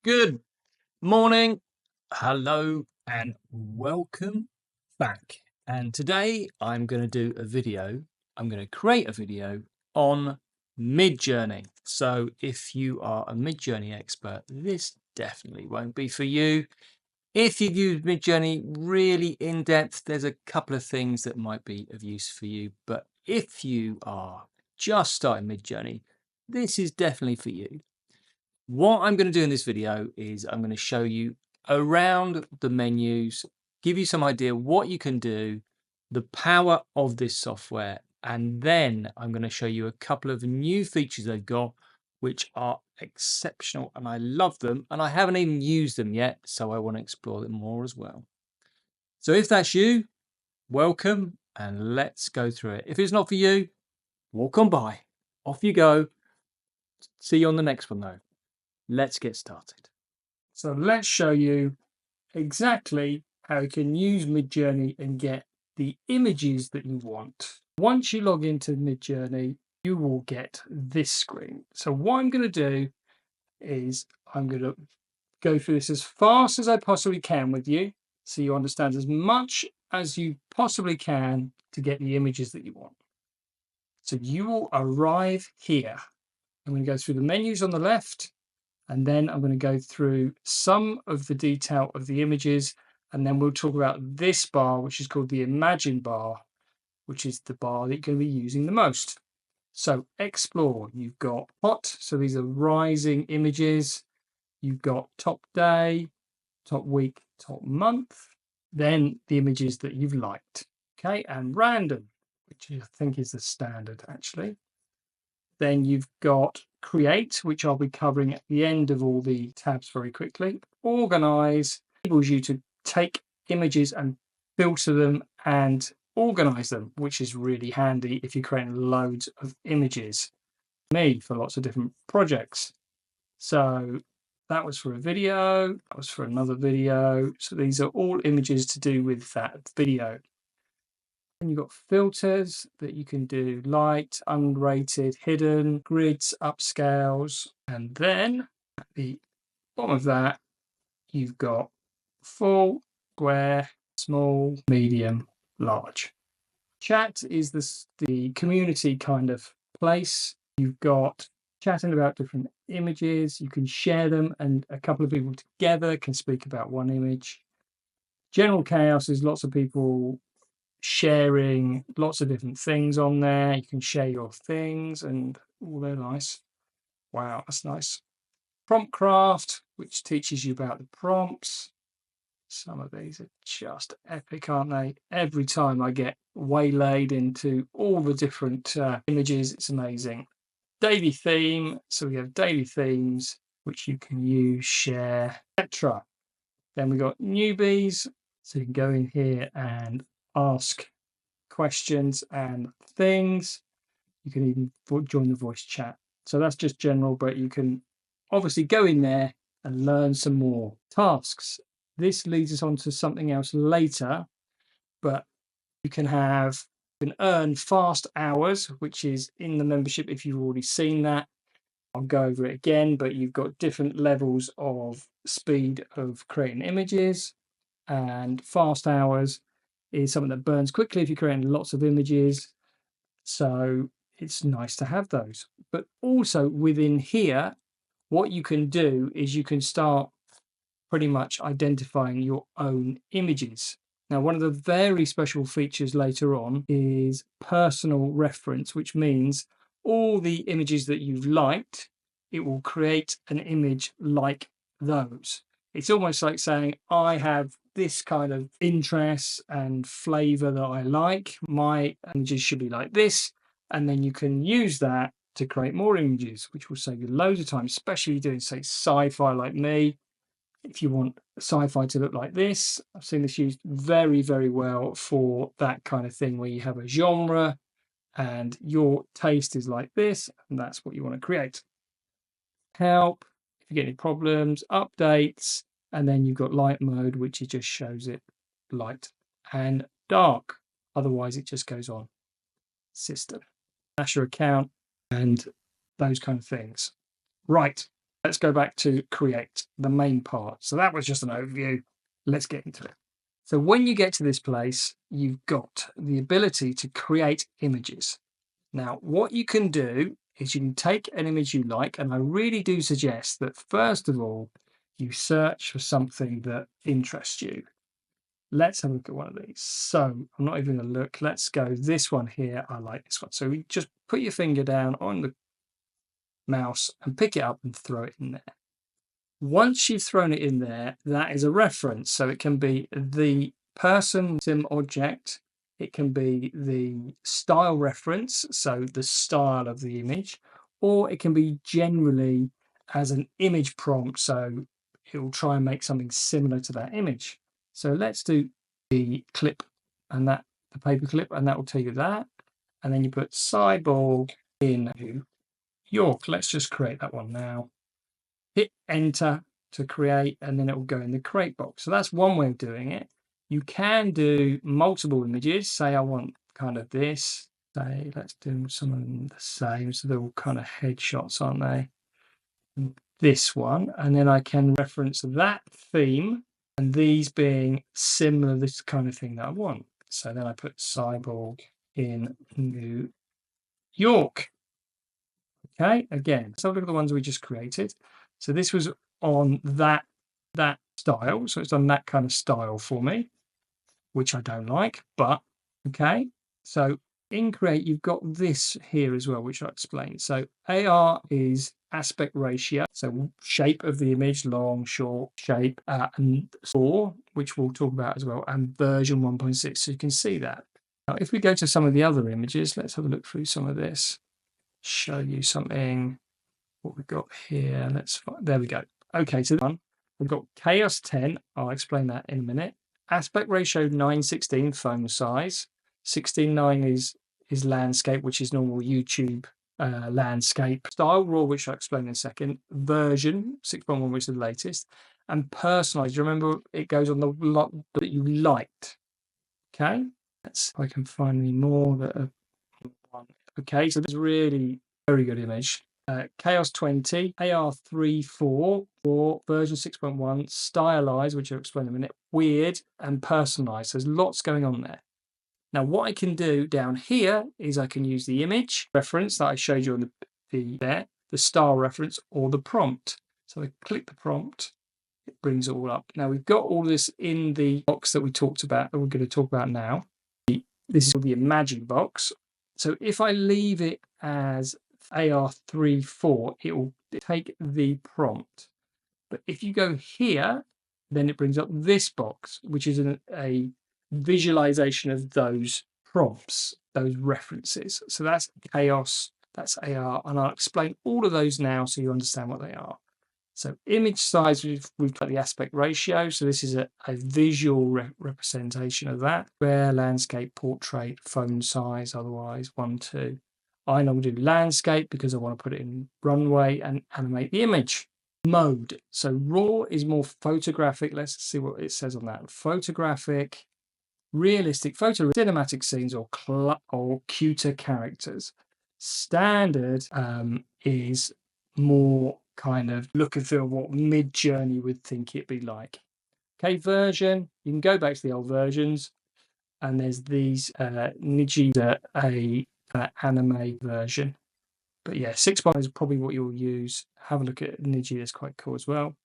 Good morning, hello, and welcome back. And today I'm going to do a video. I'm going to create a video on MidJourney. So if you are a MidJourney expert, this definitely won't be for you. If you've used MidJourney really in depth, there's a couple of things that might be of use for you. But if you are just starting MidJourney, this is definitely for you. What I'm going to do in this video is I'm going to show you around the menus, give you some idea what you can do, the power of this software, and then I'm going to show you a couple of new features they've got, which are exceptional and I love them, and I haven't even used them yet, so I want to explore them more as well. So if that's you, welcome, and let's go through it. If it's not for you, walk on by. Off you go. See you on the next one though. Let's get started. So let's show you exactly how you can use MidJourney and get the images that you want. Once you log into MidJourney, you will get this screen. So what I'm going to do is I'm going to go through this as fast as I possibly can with you, so you understand as much as you possibly can to get the images that you want. So you will arrive here. I'm going to go through the menus on the left, and then I'm going to go through some of the detail of the images, and then we'll talk about this bar, which is called the Imagine bar, which is the bar that you're going to be using the most. So explore, you've got hot, so these are rising images. You've got top day, top week, top month, then the images that you've liked. Okay, and random, which I think is the standard actually. Then you've got create, which I'll be covering at the end of all the tabs very quickly. Organize enables you to take images and filter them and organize them, which is really handy if you're creating loads of images. Me for lots of different projects. So that was for a video, that was for another video. So these are all images to do with that video. And you've got filters that you can do: light, unrated, hidden, grids, upscales. And then at the bottom of that, you've got full, square, small, medium, large. Chat is the community kind of place. You've got chatting about different images. You can share them, and a couple of people together can speak about one image. General chaos is lots of people sharing lots of different things on there. You can share your things, and they're nice. Wow, that's nice. Prompt craft, which teaches you about the prompts. Some of these are just epic, aren't they? Every time I get waylaid into all the different images, it's amazing. Daily theme, so we have daily themes which you can use, share, etc. Then we got newbies, so you can go in here and ask questions and things. You can even join the voice chat. So that's just general, but you can obviously go in there and learn some more. Tasks. This leads us on to something else later, but you can earn fast hours, which is in the membership if you've already seen that. I'll go over it again, but you've got different levels of speed of creating images, and fast hours is something that burns quickly if you're creating lots of images. So it's nice to have those. But also within here, what you can do is you can start pretty much identifying your own images. Now, one of the very special features later on is personal reference, which means all the images that you've liked, it will create an image like those. It's almost like saying, I have this kind of interest and flavor that I like. My images should be like this. And then you can use that to create more images, which will save you loads of time, especially if you're doing, say, sci-fi like me. If you want sci-fi to look like this, I've seen this used very, very well for that kind of thing where you have a genre and your taste is like this, and that's what you want to create. Help, if you get any problems, updates, and then you've got light mode, which it just shows it light, and dark. Otherwise, it just goes on system. That's your account and those kind of things. Right. Let's go back to create the main part. So that was just an overview. Let's get into it. So when you get to this place, you've got the ability to create images. Now, what you can do is you can take an image you like, and I really do suggest that first of all, you search for something that interests you. Let's have a look at one of these. So I'm not even going to look. Let's go this one here. I like this one. So you just put your finger down on the mouse and pick it up and throw it in there. Once you've thrown it in there, that is a reference. So it can be the person, sim object, it can be the style reference, so the style of the image, or it can be generally as an image prompt. So it will try and make something similar to that image. So let's do the clip and that, the paper clip, and that will tell you that. And then you put cyborg in New York. Let's just create that one now. Hit enter to create, and then it will go in the create box. So that's one way of doing it. You can do multiple images. Say I want kind of this. Say let's do some of them the same. So they're all kind of headshots, aren't they? And this one, and then I can reference that theme and these being similar, this kind of thing that I want. So then I put cyborg in New York. Okay, again, so look at the ones we just created. So this was on that style. So it's on that kind of style for me, which I don't like, but okay. So in create, you've got this here as well, which I'll explain. So AR is aspect ratio, so shape of the image, long, short, shape, and SOR, which we'll talk about as well, and version 1.6. So you can see that. Now, if we go to some of the other images, let's have a look through some of this. Show you something. What we've got here. There we go. Okay, so one we've got chaos 10. I'll explain that in a minute. Aspect ratio 9:16 phone size. 16:9 is landscape, which is normal YouTube landscape. Style raw, which I'll explain in a second. Version 6.1, which is the latest. And personalized. Remember, it goes on the lot that you liked. Okay, let's if I can find any more that are one. Okay, so this is really very good image. Chaos 20, AR34 for version 6.1, stylized, which I'll explain in a minute, weird, and personalized. There's lots going on there. Now, what I can do down here is I can use the image reference that I showed you on the style reference, or the prompt. So I click the prompt, it brings it all up. Now, we've got all this in the box that we talked about, that we're going to talk about now. This is the Imagine box. So if I leave it as AR34, it will take the prompt. But if you go here, then it brings up this box, which is a visualization of those prompts, those references. So that's chaos, that's AR, and I'll explain all of those now so you understand what they are. So image size, we've got the aspect ratio. So this is a visual representation of that. Square, landscape, portrait, phone size, otherwise 1, 2. I normally do landscape because I want to put it in runway and animate the image. Mode. So raw is more photographic. Let's see what it says on that. Photographic, realistic, cinematic scenes, or cuter characters. Standard is more kind of look and feel what MidJourney would think it'd be like. Okay, version, you can go back to the old versions, and there's these Niji, a anime version. But yeah, 6.1 is probably what you'll use. Have a look at Niji, that's quite cool as well.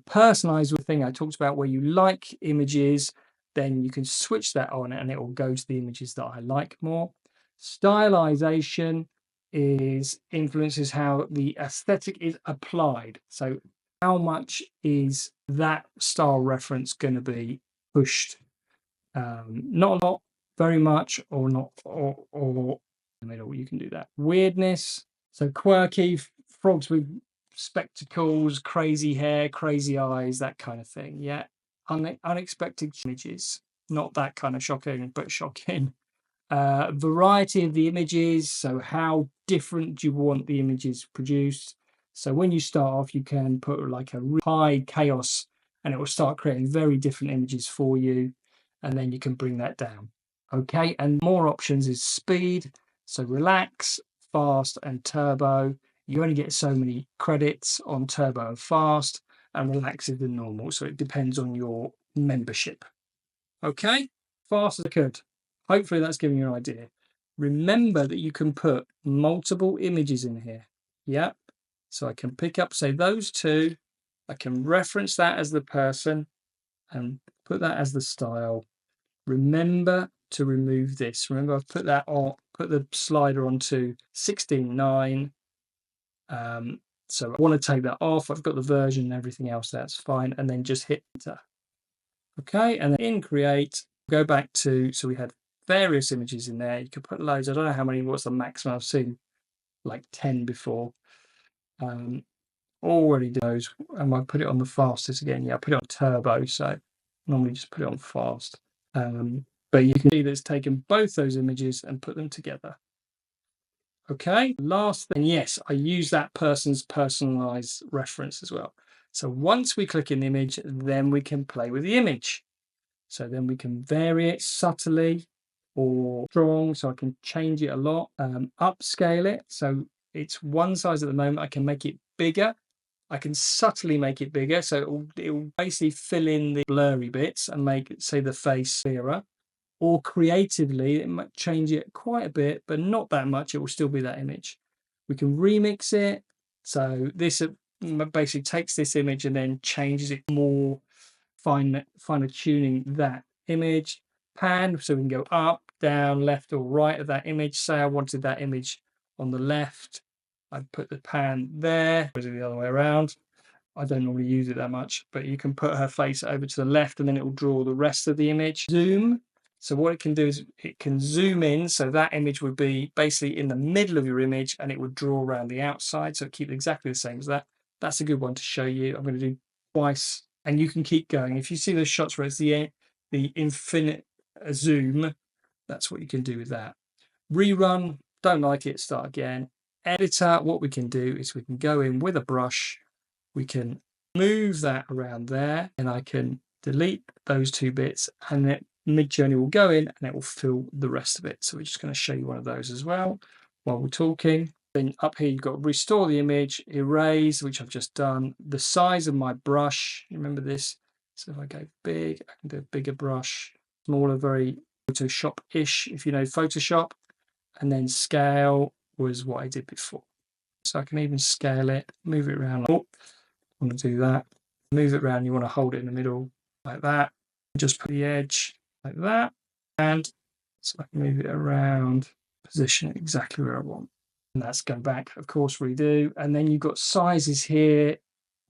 Personalized thing I talked about, where you like images, then you can switch that on and it will go to the images that I like more. Stylization influences how the aesthetic is applied. So how much is that style reference going to be pushed? Not a lot, very much, or not, or in the middle. You can do that. Weirdness, so quirky, frogs with spectacles, crazy hair, crazy eyes, that kind of thing. Yeah, unexpected images, not that kind of shocking, but shocking. Variety of the images, so how different do you want the images produced? So when you start off, you can put like a high chaos, and it will start creating very different images for you, and then you can bring that down. Okay, and more options is speed, so relax, fast, and turbo. You only get so many credits on Turbo and Fast, and Relaxed and Normal. So it depends on your membership. Okay, fast as I could. Hopefully that's giving you an idea. Remember that you can put multiple images in here. Yep. So I can pick up, say, those two. I can reference that as the person and put that as the style. Remember to remove this. Remember, I've put that on, put the slider onto 16:9. So I want to take that off. I've got the version and everything else. That's fine. And then just hit enter. Okay. And then in create, go back to, so we had various images in there. You could put loads. I don't know how many, what's the maximum I've seen, like 10 before. Already do those. And I put it on the fastest again. Yeah, I put it on turbo. So normally just put it on fast. But you can see that it's taken both those images and put them together. Okay, last thing, yes, I use that person's personalized reference as well. So once we click an image, then we can play with the image. So then we can vary it subtly or strong. So I can change it a lot, upscale it. So it's one size at the moment. I can make it bigger. I can subtly make it bigger. So it will basically fill in the blurry bits and make, say, the face clearer. Or creatively, it might change it quite a bit, but not that much. It will still be that image. We can remix it. So this basically takes this image and then changes it more, finer tuning that image. Pan, so we can go up, down, left, or right of that image. Say I wanted that image on the left. I'd put the pan there. Or is it the other way around? I don't normally use it that much, but you can put her face over to the left and then it will draw the rest of the image. Zoom. So what it can do is it can zoom in. So that image would be basically in the middle of your image and it would draw around the outside. So keep it exactly the same as that. That's a good one to show you. I'm going to do twice and you can keep going. If you see those shots where it's the infinite zoom, that's what you can do with that. Rerun, don't like it, start again. Editor, what we can do is we can go in with a brush. We can move that around there and I can delete those two bits and then MidJourney will go in and it will fill the rest of it. So we're just going to show you one of those as well while we're talking. Then up here, you've got restore the image, erase, which I've just done. The size of my brush, you remember this? So if I go big, I can do a bigger brush, smaller, very Photoshop-ish, if you know Photoshop. And then scale was what I did before. So I can even scale it, move it around. Oh, I want to do that. Move it around, you want to hold it in the middle like that. Just put the edge like that. And so I can move it around, position it exactly where I want. And that's go back, of course, redo. And then you've got sizes here,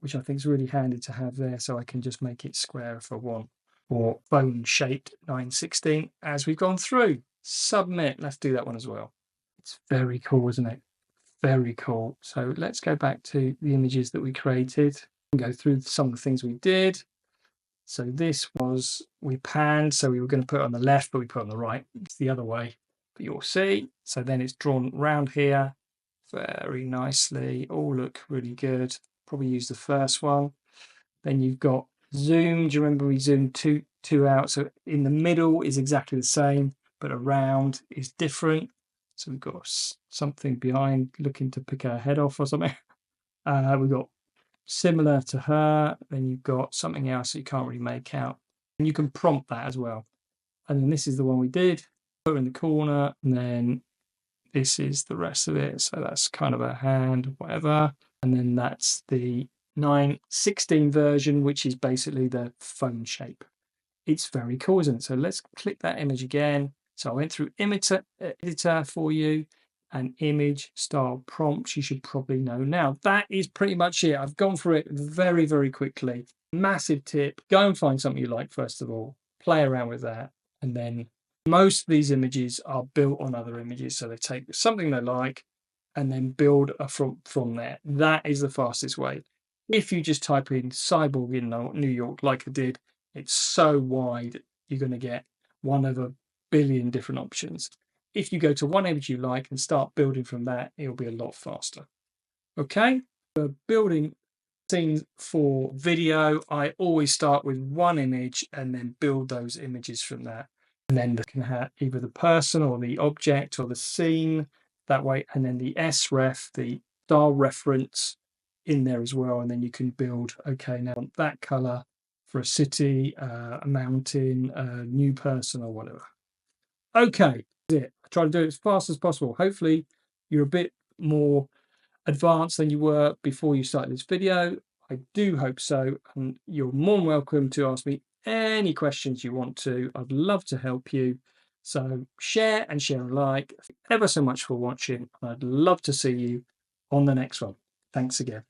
which I think is really handy to have there. So I can just make it square if I want, or bone shaped 916 as we've gone through. Submit. Let's do that one as well. It's very cool, isn't it? Very cool. So let's go back to the images that we created and go through some of the things we did. So this was, we panned, so we were going to put it on the left, but we put it on the right. It's the other way, but you'll see. So then it's drawn round here very nicely. All look really good. Probably use the first one. Then you've got zoom. Do you remember we zoomed two out? So in the middle is exactly the same, but around is different. So we've got something behind looking to pick her head off or something. We've got similar to her. Then you've got something else that you can't really make out. And you can prompt that as well. And then this is the one we did. Put her in the corner. And then this is the rest of it. So that's kind of a hand, whatever. And then that's the 916 version, which is basically the phone shape. It's very cool, isn't it? So let's click that image again. So I went through editor for you and image style prompts. You should probably know now. That is pretty much it. I've gone through it very, very quickly. Massive tip. Go and find something you like, first of all. Play around with that. And then most of these images are built on other images. So they take something they like and then build from there. That is the fastest way. If you just type in cyborg in New York, like I did, it's so wide, you're going to get one of a billion different options. If you go to one image you like and start building from that, it'll be a lot faster. Okay, for building scenes for video, I always start with one image and then build those images from that. And then you can have either the person or the object or the scene that way. And then the sref, the style reference in there as well, and then you can build, okay, now I want that color for a city, a mountain, a new person, or whatever. Okay, that's it. I try to do it as fast as possible. Hopefully you're a bit more advanced than you were before you started this video. I do hope so, and you're more than welcome to ask me any questions you want to. I'd love to help you. So share and share and like. Thank you ever so much for watching. I'd love to see you on the next one. Thanks again.